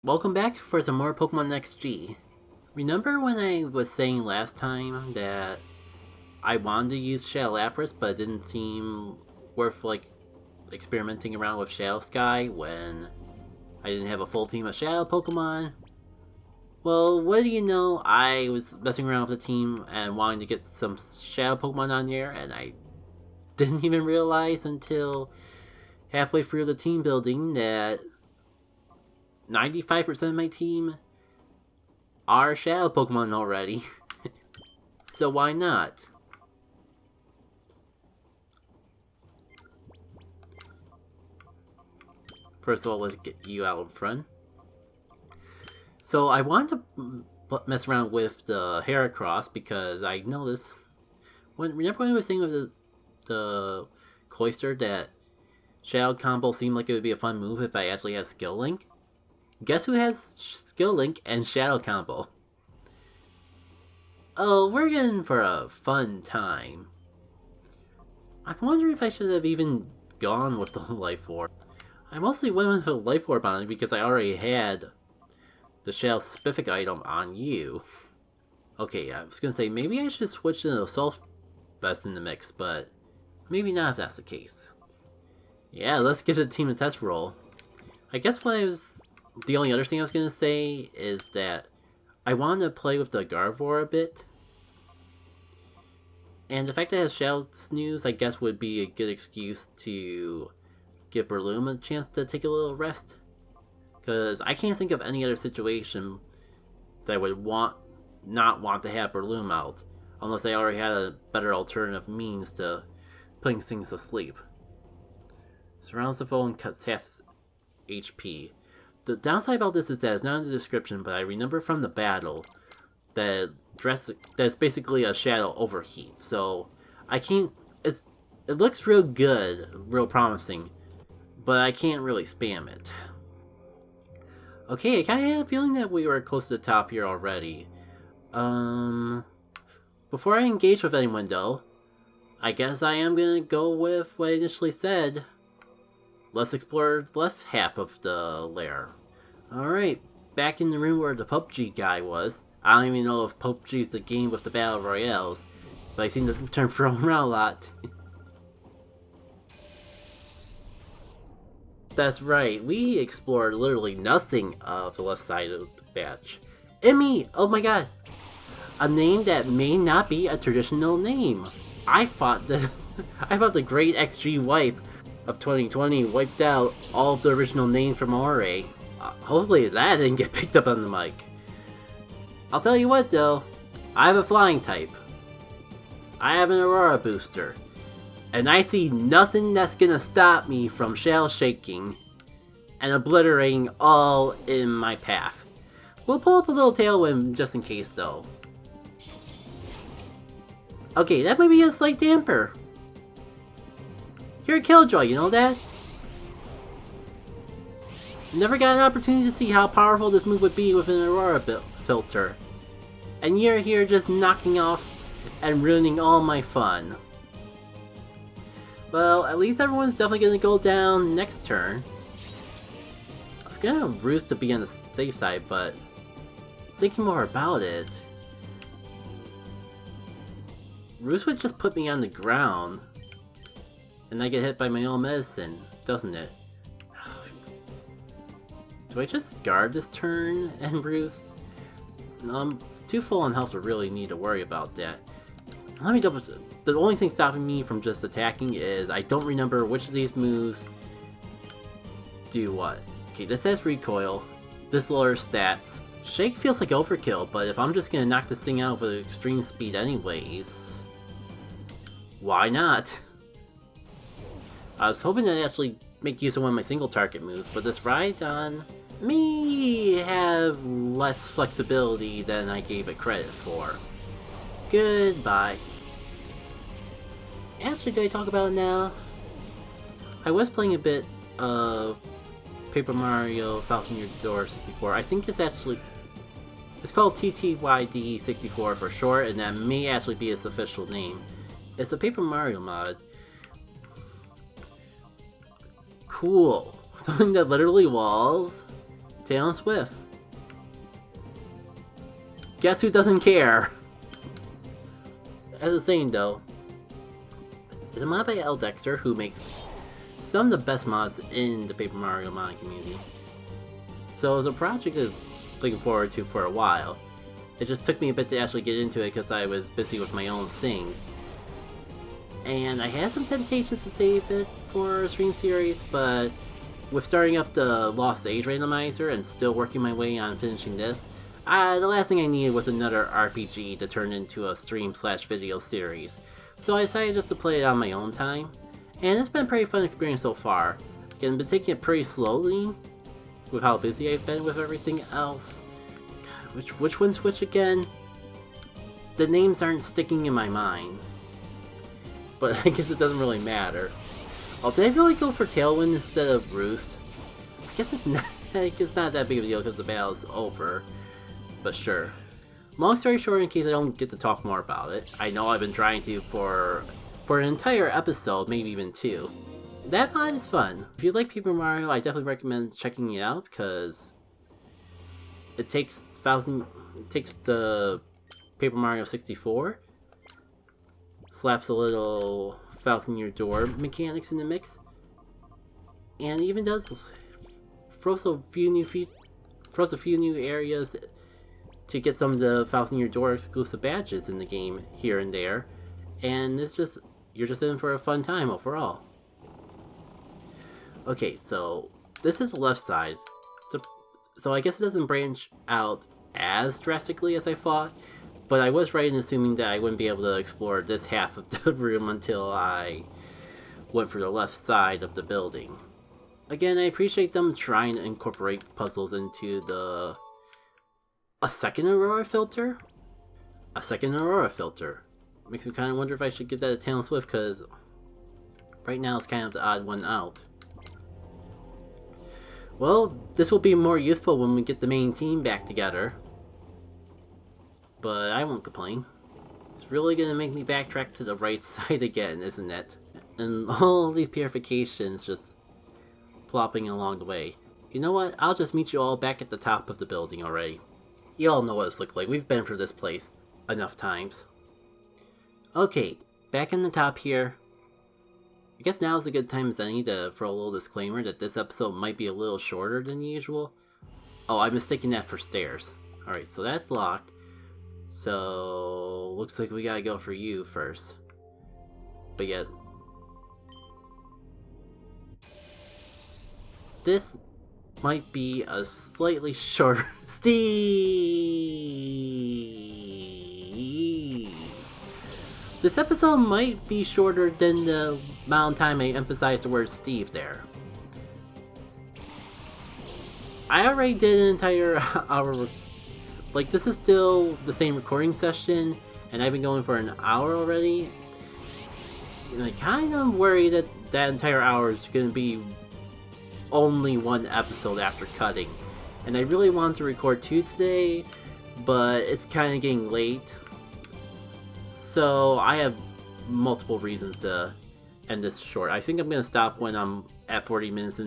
Welcome back for some more Pokemon XG. Remember when I was saying last time that I wanted to use Shadow Lapras but it didn't seem worth experimenting around with Shadow Sky when I didn't have a full team of Shadow Pokemon? Well, what do you know, I was messing around with the team and wanting to get some Shadow Pokemon on there, and I didn't even realize until halfway through the team building that 95% of my team are Shadow Pokemon already. So why not? First of all, let's get you out in front. So I wanted to mess around with the Heracross because I noticed remember when I was saying with the Cloyster that Shadow Combo seemed like it would be a fun move if I actually had Skill Link? Guess who has Skill Link and Shadow Combo? Oh, we're in for a fun time. I wonder if I should have even gone with the Life Orb. I mostly went with the Life Orb on it because I already had the Shadow specific item on you. Okay, I was gonna say maybe I should switch to the Assault Vest in the mix, but maybe not if that's the case. Yeah, let's give the team a test roll. I guess the only other thing I was going to say is that I wanted to play with the Gardevoir a bit. And the fact that it has Shadow Snooze, I guess, would be a good excuse to give Breloom a chance to take a little rest. Because I can't think of any other situation that I would not want to have Breloom out, unless I already had a better alternative means to putting things to sleep. Surrounds the foe and cuts half HP. The downside about this is that it's not in the description, but I remember from the battle that it's basically a Shadow Overheat. So I can't. It looks real good, real promising, but I can't really spam it. Okay, I kind of had a feeling that we were close to the top here already. Before I engage with anyone though, I guess I am gonna go with what I initially said. Let's explore the left half of the lair. Alright, back in the room where the PUBG guy was. I don't even know if PUBG is the game with the Battle Royales, but I seen the term thrown around a lot. That's right, we explored literally nothing of the left side of the batch. Emmy! Oh my god! A name that may not be a traditional name. I thought the great XG wipe of 2020 wiped out all of the original names from RA. Hopefully that didn't get picked up on the mic. I'll tell you what though, I have a flying type. I have an Aurora booster. And I see nothing that's gonna stop me from shell shaking and obliterating all in my path. We'll pull up a little tailwind just in case though. Okay, that might be a slight damper. You're a Killjoy, you know that? Never got an opportunity to see how powerful this move would be with an Aurora filter. And you're here just knocking off and ruining all my fun. Well, at least everyone's definitely gonna go down next turn. I was gonna roost to be on the safe side, but thinking more about it, Roost would just put me on the ground. And I get hit by my own medicine, doesn't it? Do I just guard this turn and Roost? Too full on health to really need to worry about that. Let me double. The only thing stopping me from just attacking is I don't remember which of these moves do what. Okay, this has recoil. This lowers stats. Shake feels like overkill, but if I'm just gonna knock this thing out with extreme speed anyways, why not? I was hoping to actually make use of one of my single target moves, but this Rhydon may have less flexibility than I gave it credit for. Goodbye. Actually, did I talk about it now? I was playing a bit of Paper Mario Thousand Year Door 64. I think it's called TTYD 64 for short, and that may actually be its official name. It's a Paper Mario mod. Cool. Something that literally walls Tailwind Swift. Guess who doesn't care? As I was saying though, it's a mod by L. Dexter, who makes some of the best mods in the Paper Mario modding community. So it's a project I was looking forward to for a while. It just took me a bit to actually get into it because I was busy with my own things. And I had some temptations to save it for a stream series, but with starting up the Lost Age randomizer and still working my way on finishing this, the last thing I needed was another RPG to turn into a stream/video series. So I decided just to play it on my own time, and it's been a pretty fun experience so far. I've been taking it pretty slowly with how busy I've been with everything else. God, which one's which again? The names aren't sticking in my mind. But I guess it doesn't really matter. Oh, did I really go for Tailwind instead of Roost? I guess it's not that big of a deal because the battle's over. But sure. Long story short, in case I don't get to talk more about it, I know I've been trying to for an entire episode, maybe even 2. That mod is fun. If you like Paper Mario, I definitely recommend checking it out because it takes the Paper Mario 64, slaps a little 1000-year door mechanics in the mix, and even throws a few new areas to get some of the 1000-year door exclusive badges in the game here and there, and you're just in for a fun time overall. Okay, so this is the left side, so I guess it doesn't branch out as drastically as I thought, but I was right in assuming that I wouldn't be able to explore this half of the room until I went for the left side of the building. Again, I appreciate them trying to incorporate puzzles into a second Aurora filter? A second Aurora filter. Makes me kind of wonder if I should give that a Tailwind Swift, because right now it's kind of the odd one out. Well, this will be more useful when we get the main team back together. But I won't complain. It's really gonna make me backtrack to the right side again, isn't it? And all these purifications just plopping along the way. You know what? I'll just meet you all back at the top of the building already. You all know what it's looked like. We've been through this place enough times. Okay, back in the top here. I guess now's a good time as any to throw a little disclaimer that this episode might be a little shorter than usual. Oh, I'm mistaking that for stairs. Alright, so that's locked. So, looks like we gotta go for you first. But yet, this might be a slightly shorter Steve. This episode might be shorter than the amount of time I emphasized the word Steve there. I already did an entire hour. Like, this is still the same recording session, and I've been going for an hour already. And I kind of worry that that entire hour is going to be only one episode after cutting. And I really wanted to record 2 today, but it's kind of getting late. So I have multiple reasons to end this short. I think I'm going to stop when I'm at 40 minutes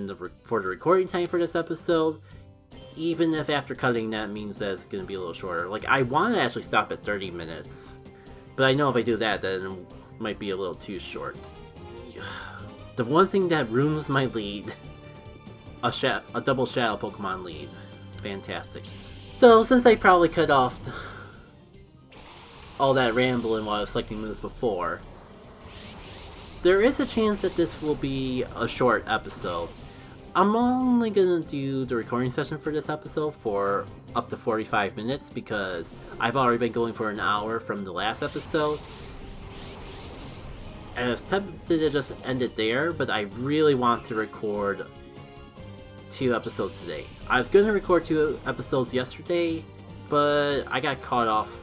for the recording time for this episode. Even if after cutting that means that it's going to be a little shorter. Like, I want to actually stop at 30 minutes. But I know if I do that, then it might be a little too short. The one thing that ruins my lead. A double shadow Pokemon lead. Fantastic. So, since I probably cut off all that rambling while I was selecting moves before, there is a chance that this will be a short episode. I'm only gonna do the recording session for this episode for up to 45 minutes because I've already been going for an hour from the last episode. And I was tempted to just end it there, but I really want to record 2 episodes today. I was gonna record 2 episodes yesterday, but I got caught off.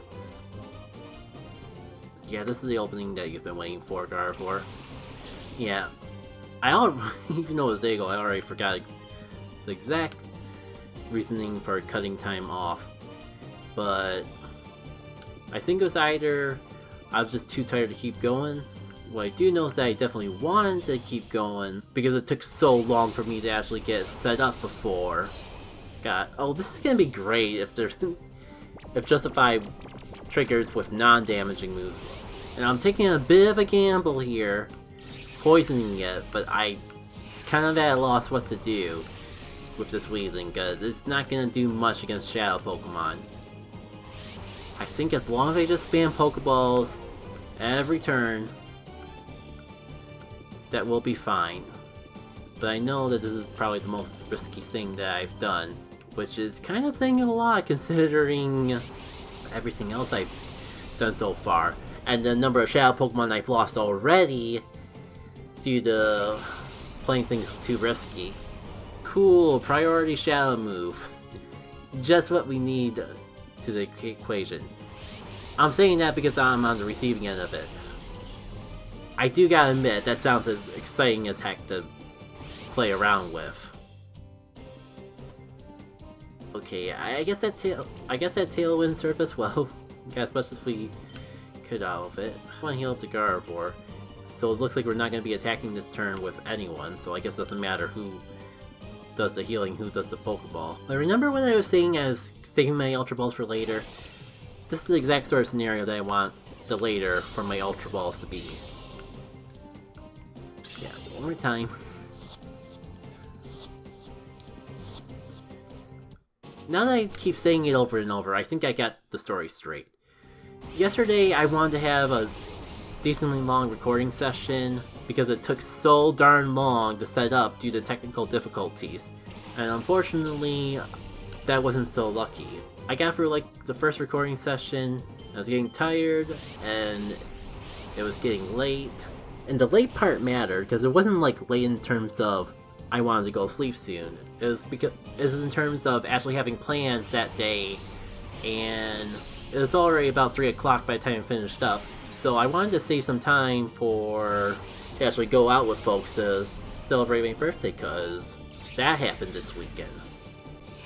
Yeah, this is the opening that you've been waiting for, Gardevoir. Yeah. Even though it was day ago, I already forgot the exact reasoning for cutting time off. But I think it was either I was just too tired to keep going. What I do know is that I definitely wanted to keep going because it took so long for me to actually get set up before. God, oh, this is gonna be great if there's if Justified triggers with non-damaging moves. And I'm taking a bit of a gamble here, poisoning it, but I kind of at a loss what to do with this Weezing, because it's not gonna do much against Shadow Pokemon. I think as long as I just spam Pokeballs every turn, that will be fine. But I know that this is probably the most risky thing that I've done, which is kind of saying a lot considering everything else I've done so far, and the number of Shadow Pokemon I've lost already due to playing things too risky. Cool, priority Shadow move. Just what we need to the equation. I'm saying that because I'm on the receiving end of it. I do gotta admit, that sounds as exciting as heck to play around with. Okay, I guess that Tailwind served us well. Got as much as we could out of it. I want to heal up to Gardevoir. So it looks like we're not going to be attacking this turn with anyone, so I guess it doesn't matter who does the healing, who does the Pokeball. But remember when I was saying I was saving my Ultra Balls for later? This is the exact sort of scenario that I want the later for my Ultra Balls to be. Yeah, one more time. Now that I keep saying it over and over, I think I got the story straight. Yesterday, I wanted to have a decently long recording session because it took so darn long to set up due to technical difficulties. And unfortunately, that wasn't so lucky. I got through like the first recording session, I was getting tired, and it was getting late. And the late part mattered because it wasn't like late in terms of I wanted to go sleep soon. It was in terms of actually having plans that day, and it was already about 3 o'clock by the time I finished up. So I wanted to save some time to actually go out with folks to celebrate my birthday, because that happened this weekend.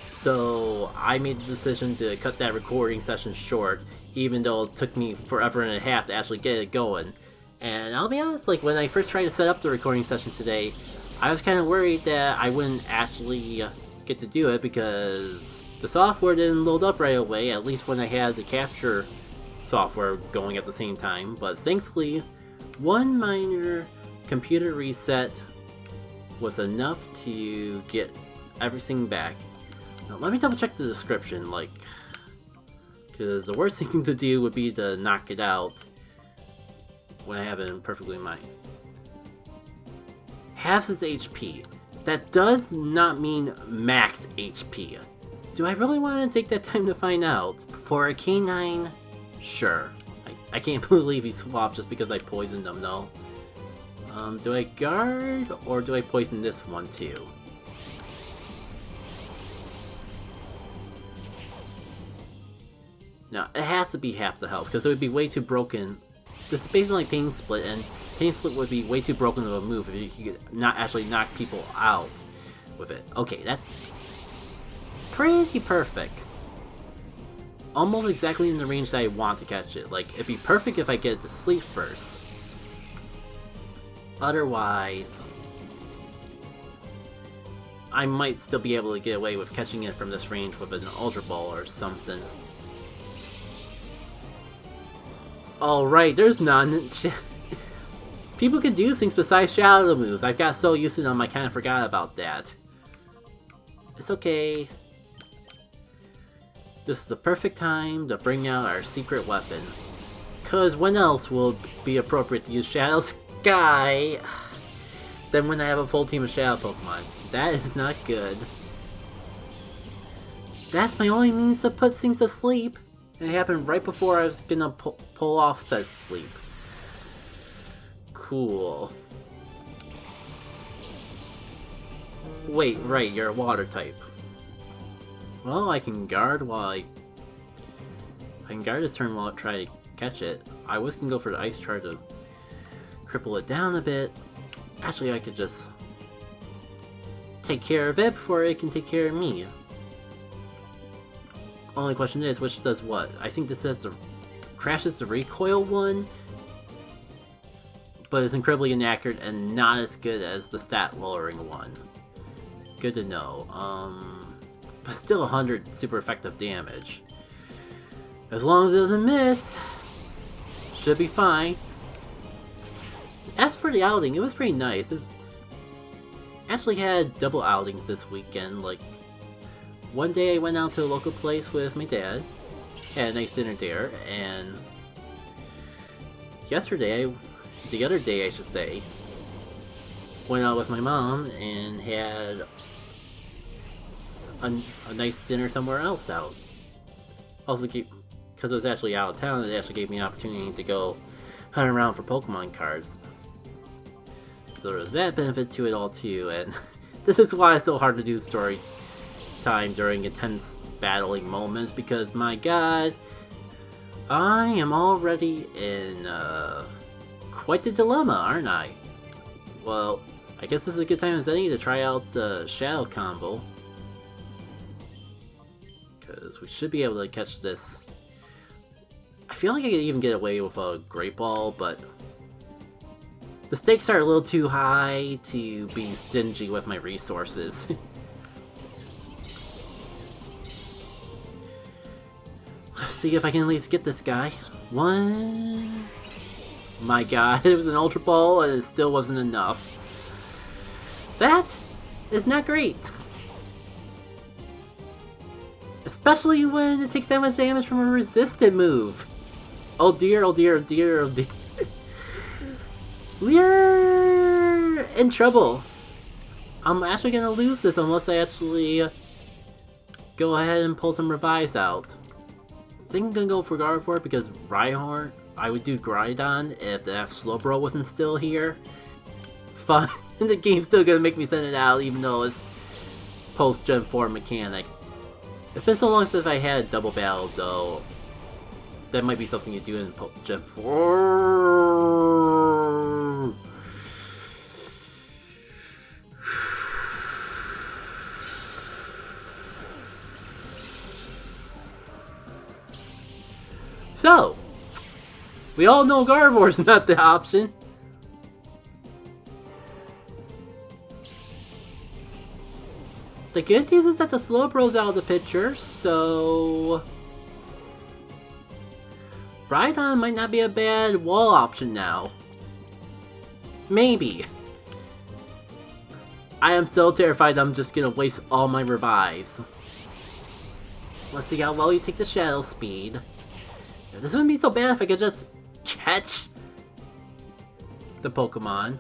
So I made the decision to cut that recording session short, even though it took me forever and a half to actually get it going. And I'll be honest, like when I first tried to set up the recording session today, I was kind of worried that I wouldn't actually get to do it because the software didn't load up right away, at least when I had the capture software going at the same time. But thankfully, one minor computer reset was enough to get everything back. Now, let me double check the description, because the worst thing to do would be to knock it out when I have it perfectly in mind. Halves his HP. That does not mean max HP. Do I really want to take that time to find out? For a canine, sure. I can't believe he swapped just because I poisoned him, though. Do I guard, or do I poison this one too? No, it has to be half the health, because it would be way too broken. This is basically like Pain Split, and Pain Split would be way too broken of a move if you could not actually knock people out with it. Okay, that's pretty perfect. Almost exactly in the range that I want to catch it. Like, it'd be perfect if I get it to sleep first. Otherwise, I might still be able to get away with catching it from this range with an Ultra Ball or something. Alright, there's none. People can do things besides shadow moves. I've got so used to them I kind of forgot about that. It's okay. This is the perfect time to bring out our secret weapon. Cause when else will it be appropriate to use Shadow Sky than when I have a full team of Shadow Pokemon? That is not good. That's my only means to put things to sleep. And it happened right before I was gonna pull off said sleep. Cool. Wait, right, you're a water type. Well, I can guard while I can guard this turn while I try to catch it. I was gonna go for the Ice Charge to cripple it down a bit. Actually, I could just take care of it before it can take care of me. Only question is, which does what? I think this says the crashes the recoil one, but it's incredibly inaccurate and not as good as the stat lowering one. Good to know. but still 100 super effective damage. As long as it doesn't miss, should be fine. As for the outing, it was pretty nice. This actually had double outings this weekend. Like, one day I went out to a local place with my dad, had a nice dinner there, and yesterday, the other day I should say, went out with my mom and had a nice dinner somewhere else out. Also, because it was actually out of town, it actually gave me an opportunity to go hunt around for Pokemon cards. So there's that benefit to it all too, and this is why it's so hard to do story time during intense battling moments, because my god, I am already in quite the dilemma, aren't I? Well, I guess this is a good time as any to try out the Shadow combo, because we should be able to catch this. I feel like I could even get away with a Great Ball, but the stakes are a little too high to be stingy with my resources. Let's see if I can at least get this guy. One. My god, it was an Ultra Ball and it still wasn't enough. That is not great. Especially when it takes that much damage from a resisted move. Oh dear, oh dear, oh dear, oh dear. We're in trouble. I'm actually gonna lose this unless I actually go ahead and pull some revives out. I think I'm gonna go for Gardevoir because Rhyhorn, I would do Groudon if that Slowbro wasn't still here. Fun. The game's still gonna make me send it out even though it's post-Gen 4 mechanics. It's been so long since I had a double battle though. That might be something you do in Gen 4. So, we all know Gardevoir's not the option. The good news is that the Slowbro's out of the picture, so Rhydon might not be a bad wall option now. Maybe. I am so terrified I'm just gonna waste all my revives. Let's see how well you take the Shadow Speed. This wouldn't be so bad if I could just catch the Pokemon.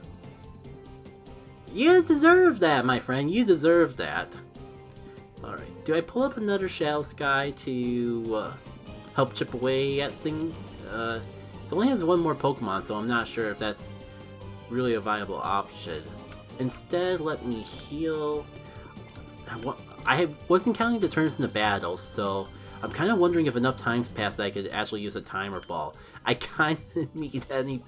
You deserve that, my friend. You deserve that. Alright, do I pull up another Shadow Sky to help chip away at things? It only has one more Pokemon, so I'm not sure if that's really a viable option. Instead, let me heal. I wasn't counting the turns in the battle, so I'm kind of wondering if enough times passed that I could actually use a Timer Ball. I kind of need any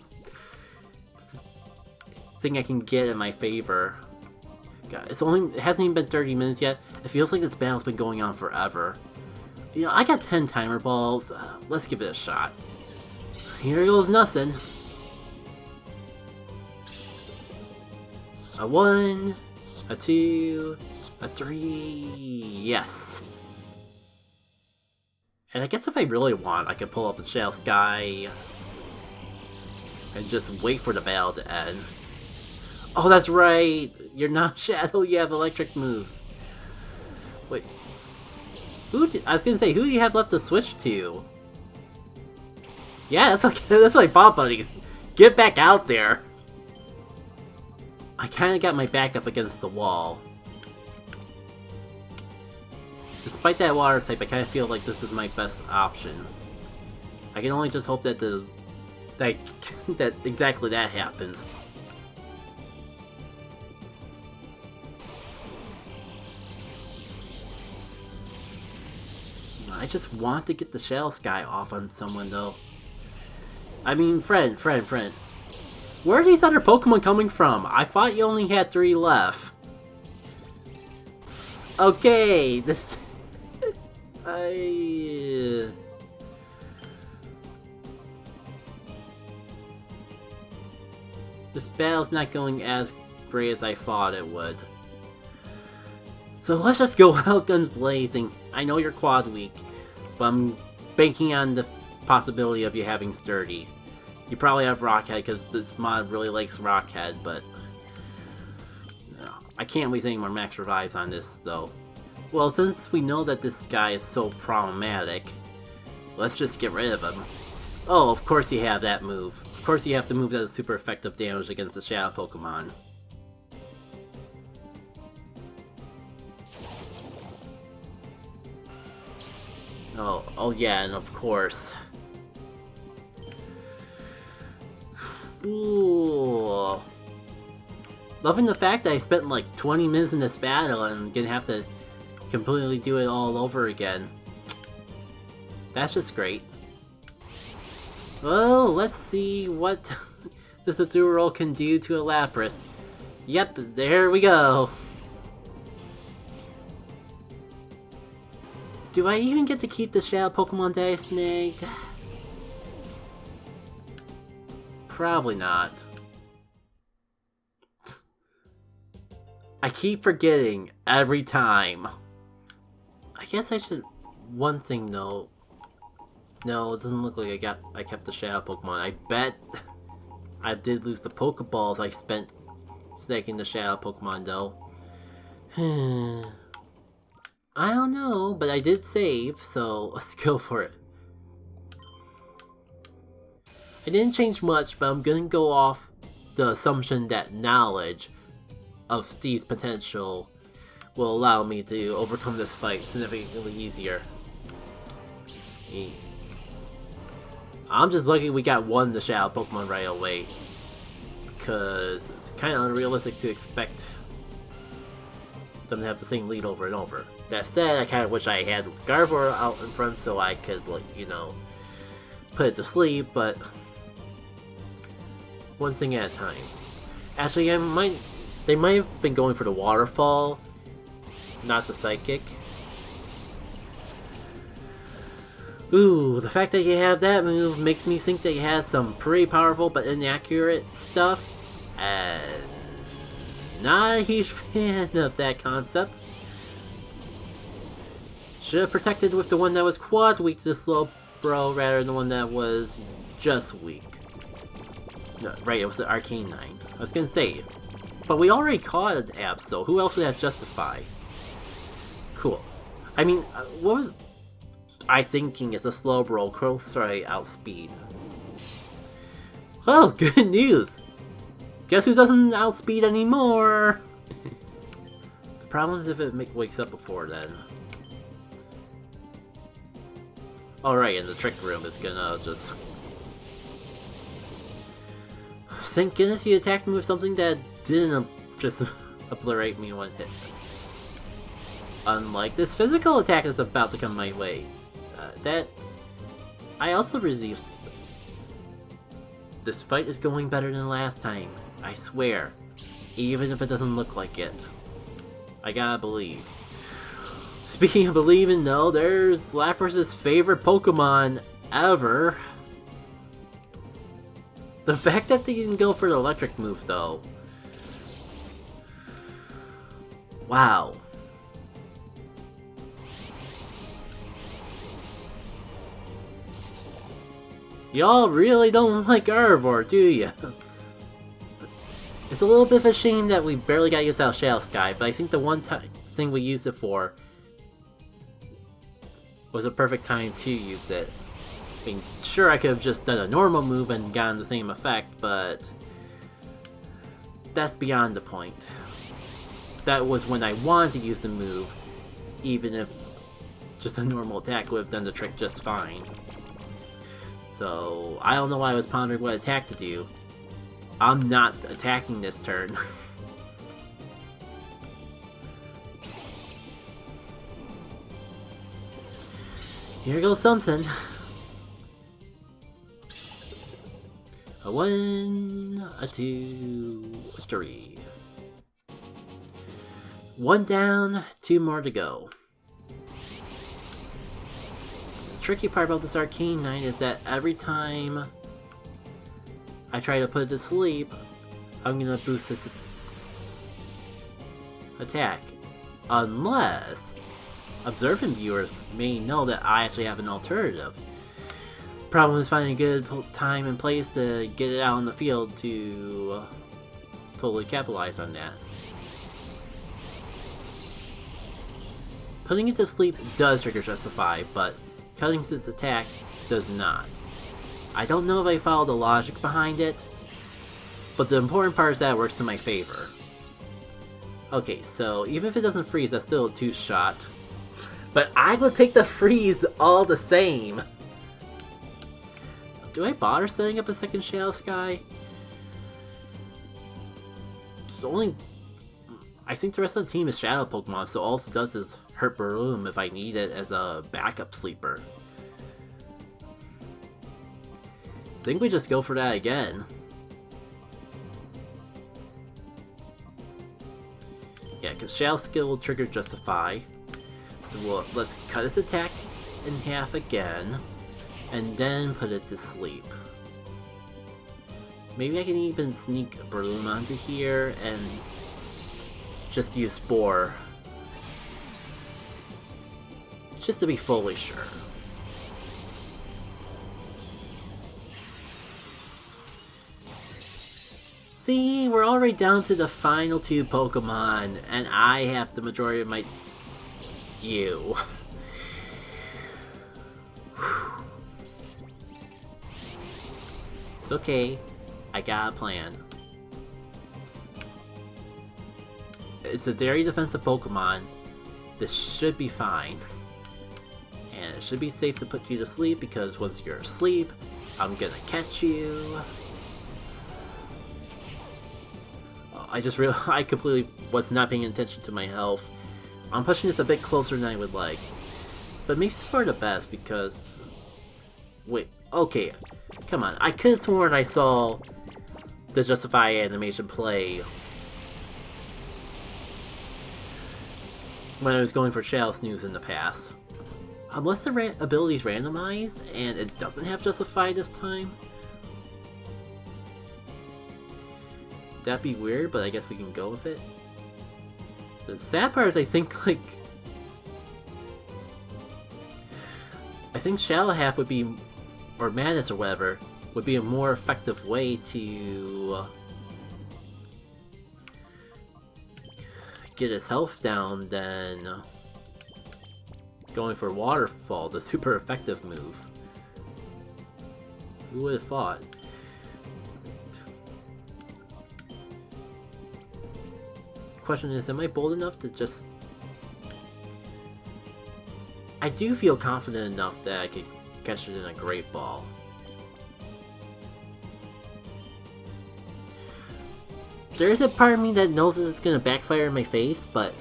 thing I can get in my favor. God, it hasn't even been 30 minutes yet. It feels like this battle's been going on forever. You know, I got 10 Timer Balls. Let's give it a shot. Here goes nothing. A 1, a 2, a 3, yes. And I guess if I really want, I could pull up the Shadow Sky and just wait for the battle to end. Oh, that's right! You're not Shadow, you have electric moves. Wait. I was gonna say, who do you have left to switch to? Yeah, that's what I thought, buddies. Get back out there! I kinda got my back up against the wall. Despite that water type, I kinda feel like this is my best option. I can only just hope that that exactly that happens. I just want to get the Shadow Sky off on someone though. I mean, friend. Where are these other Pokemon coming from? I thought you only had 3 left. Okay, this... This battle's not going as great as I thought it would. So let's just go out guns blazing. I know you're quad weak, but I'm banking on the possibility of you having sturdy. You probably have Rockhead because this mod really likes Rockhead, but I can't waste any more max revives on this though. Well, since we know that this guy is so problematic, let's just get rid of him. Oh, of course you have that move. Of course you have the move that is super effective damage against the Shadow Pokemon. Oh yeah, and of course. Ooh. Loving the fact that I spent like 20 minutes in this battle and I'm gonna have to completely do it all over again. That's just great. Well, let's see what this Azurill can do to a Lapras. Yep, there we go. Do I even get to keep the Shadow Pokemon that I snagged? Probably not. I keep forgetting every time. I guess I should... One thing though. No, it doesn't look like I kept the Shadow Pokemon. I bet I did lose the Pokeballs I spent snagging the Shadow Pokemon though. I don't know, but I did save, so let's go for it. I didn't change much, but I'm gonna go off the assumption that knowledge of Steve's potential will allow me to overcome this fight significantly easier. I'm just lucky we got one the Shadow Pokemon right away, because it's kind of unrealistic to expect them to have the same lead over and over. That said, I kind of wish I had Gardevoir out in front so I could, like, you know, put it to sleep, but one thing at a time. Actually, they might have been going for the Waterfall, not the Psychic. Ooh, the fact that you have that move makes me think that you have some pretty powerful but inaccurate stuff, and not a huge fan of that concept. Should have protected with the one that was quad weak to Slowbro rather than the one that was just weak. No, right, it was the Arcane 9. I was gonna say, but we already caught an Absol. Who else would have Justify? Cool. I mean, what was I thinking is a Slowbro Crowthray outspeed? Well, good news! Guess who doesn't outspeed anymore? The problem is if it wakes up before then. Alright, and the Trick Room is gonna just... Thank goodness you attacked me with something that didn't just obliterate me in one hit. Unlike this physical attack that's about to come my way. That... I also received... This fight is going better than last time. I swear. Even if it doesn't look like it. I gotta believe. Speaking of believing though, there's Lapras' favorite Pokemon ever. The fact that they didn't go for the electric move though. Wow. Y'all really don't like Gardevoir, do ya? It's a little bit of a shame that we barely got used out of Shadow Sky, but I think the one thing we used it for was a perfect time to use it. I mean, sure, I could have just done a normal move and gotten the same effect, but that's beyond the point. That was when I wanted to use the move, even if just a normal attack would have done the trick just fine. So, I don't know why I was pondering what attack to do. I'm not attacking this turn. Here goes something. A 1, a 2, a 3. 1 down, 2 more to go. The tricky part about this Arcane Knight is that every time I try to put it to sleep, I'm gonna boost this attack. Unless observant viewers may know that I actually have an alternative. Problem is finding a good time and place to get it out in the field to totally capitalize on that. Putting it to sleep does trigger Justify, but cutting its attack does not. I don't know if I follow the logic behind it, but the important part is that it works to my favor. Okay, so even if it doesn't freeze, that's still a 2-shot. But I will take the freeze all the same! Do I bother setting up a second Shadow Sky? It's only... I think the rest of the team is Shadow Pokemon, so all it does is hurt Baroom if I need it as a backup sleeper. I think we just go for that again. Yeah, because Shadow Skill will trigger Justify. So let's cut its attack in half again, and then put it to sleep. Maybe I can even sneak Breloom onto here and just use Spore. Just to be fully sure. See, we're already down to the final 2 Pokemon, and I have the majority of my... You. It's okay. I got a plan. It's a very defensive Pokemon. This should be fine. And it should be safe to put you to sleep because once you're asleep, I'm gonna catch you. I just realized I completely was not paying attention to my health. I'm pushing this a bit closer than I would like. But maybe it's for the best because... Wait, okay. Come on, I could have sworn I saw the Justify animation play when I was going for Shadow Snooze in the past. Unless the ability is randomized and it doesn't have Justify this time. That'd be weird, but I guess we can go with it. The sad part is I think Shadow Half would be, or Madness or whatever, would be a more effective way to get his health down than going for Waterfall, the super effective move. Who would have thought? Question is, am I bold enough to just... I do feel confident enough that I could catch it in a Great Ball. There's a part of me that knows this is gonna backfire in my face, but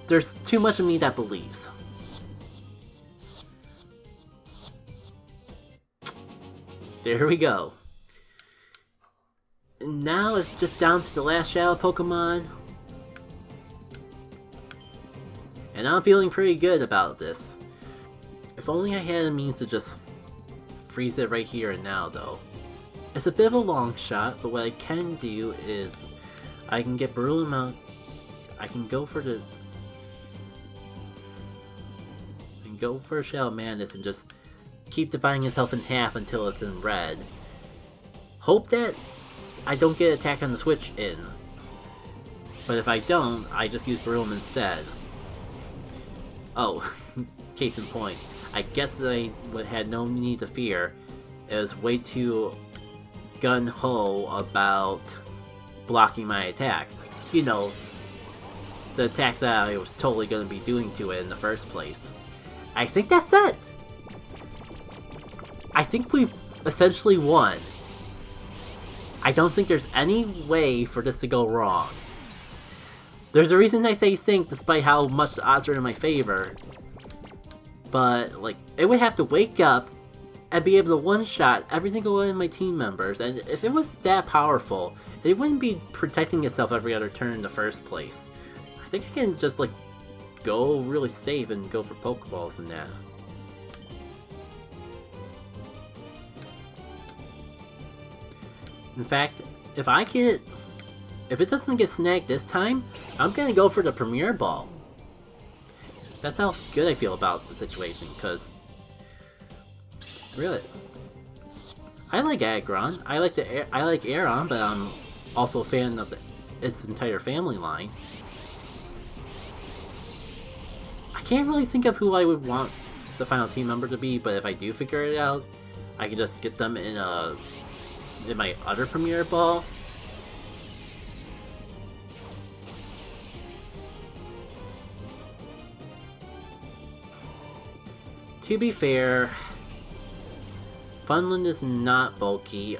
there's too much of me that believes. There we go. And now it's just down to the last Shadow Pokemon. And I'm feeling pretty good about this. If only I had a means to just freeze it right here and now, though. It's a bit of a long shot, but what I can do is I can get Breloom out. I can go for the... I can go for Shadow Madness and just keep dividing his health in half until it's in red. Hope that I don't get attack on the switch in. But if I don't, I just use Breloom instead. Oh, case in point. I guess I had no need to fear. It was way too gun-ho about blocking my attacks. You know, the attacks that I was totally going to be doing to it in the first place. I think that's it! I think we've essentially won. I don't think there's any way for this to go wrong. There's a reason I say think despite how much the odds are in my favor. But, like, it would have to wake up and be able to one-shot every single one of my team members, and if it was that powerful, it wouldn't be protecting itself every other turn in the first place. I think I can just, like, go really safe and go for Pokeballs in that. In fact, if if it doesn't get snagged this time, I'm gonna go for the Premier Ball. That's how good I feel about the situation, because... Really... I like Aggron, I like Aeron, but I'm also a fan of its entire family line. I can't really think of who I would want the final team member to be, but if I do figure it out, I can just get them in my other Premier Ball. To be fair, Funland is not bulky.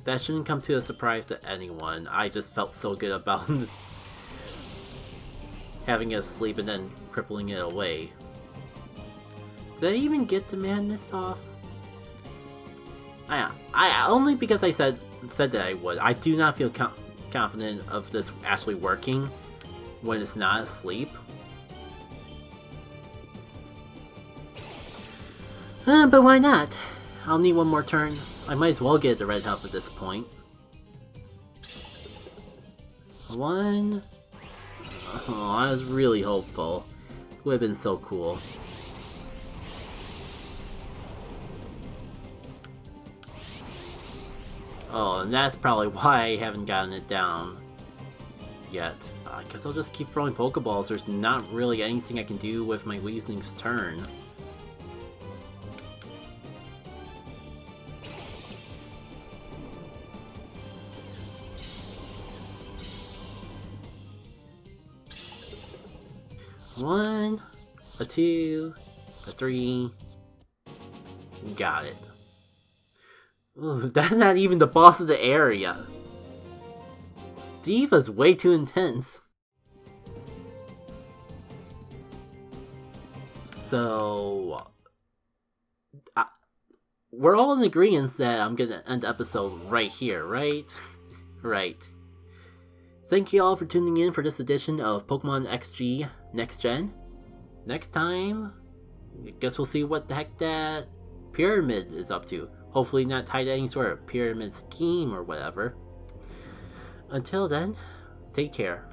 That shouldn't come to a surprise to anyone. I just felt so good about this, having it asleep and then crippling it away. Did I even get the madness off? I only because I said that I would. I do not feel confident of this actually working when it's not asleep. But why not? I'll need one more turn. I might as well get the red health at this point. One. Oh, I was really hopeful. Would have been so cool. Oh, and that's probably why I haven't gotten it down yet. I guess I'll just keep throwing Pokeballs. There's not really anything I can do with my Weasling's turn. One, a two, a three. Got it. Ooh, that's not even the boss of the area. Steve is way too intense. So... we're all in agreement that I'm gonna end the episode right here, right? Right. Thank you all for tuning in for this edition of Pokemon XG Next Gen. Next time, I guess we'll see what the heck that Pyramid is up to. Hopefully not tied to any sort of pyramid scheme or whatever. Until then, take care.